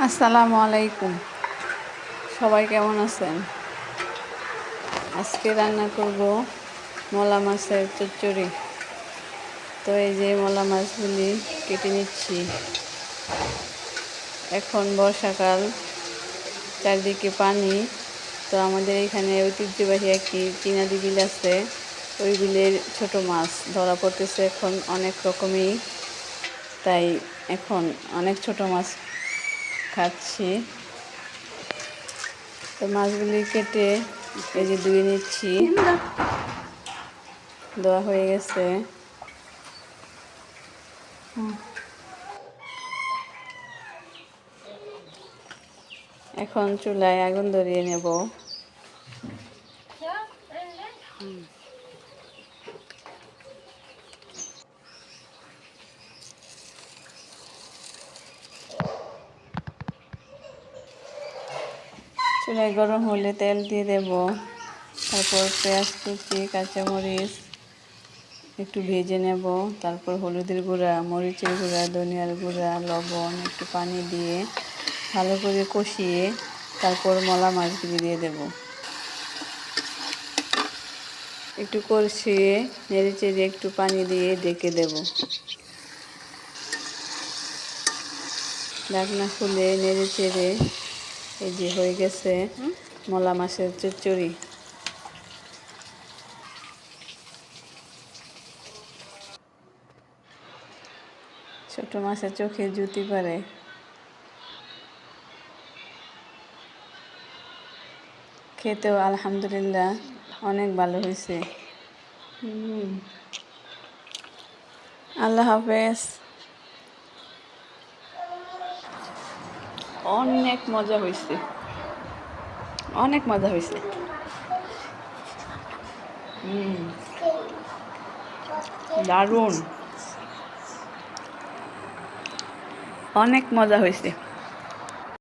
আসসালামু আলাইকুম। সবাই কেমন আছেন? আজকে রান্না করব মলা মাছের চচ্চড়ি। তো এই যে মলা মাছগুলি কেটে নিচ্ছি। এখন বর্ষাকাল, চারদিকে পানি। তো আমাদের এখানে ঐতিহ্যবাহী একটি চীনাদি বিল আছে। ওই বিলের ছোট মাছ ধরা পড়তেছে এখন অনেক রকমই, তাই এখন অনেক ছোট মাছ খাচ্ছি। তো মাছগুলি কেটে এই যে ধুয়ে নিচ্ছি, ধোয়া হয়ে গেছে। এখন চুলায় আগুন ধরিয়ে নেব। চুলায় গরম হলে তেল দিয়ে দেব, তারপর পেঁয়াজ কুচি, কাঁচামরিচ একটু ভেজে নেব, তারপর হলুদের গুঁড়া, মরিচের গুঁড়া, ধনিয়ার গুঁড়া, লবণ, একটু পানি দিয়ে ভালো করে কষিয়ে তারপর মলা মাছগুলি দিয়ে দেব। একটু কষিয়ে নেড়ে চেড়ে একটু পানি দিয়ে ঢেকে দেব। ঢাকনা খুলে নেড়ে চেড়ে এই যে হয়ে গেছে মলা মাছের চচ্চড়ি। ছোট মাছের চোখে জুতি পারে। খেতেও আলহামদুলিল্লাহ অনেক ভালো হয়েছে। আল্লাহ হাফেজ। অনেক মজা হয়েছে, অনেক মজা হয়েছে। দারুণ, অনেক মজা হয়েছে।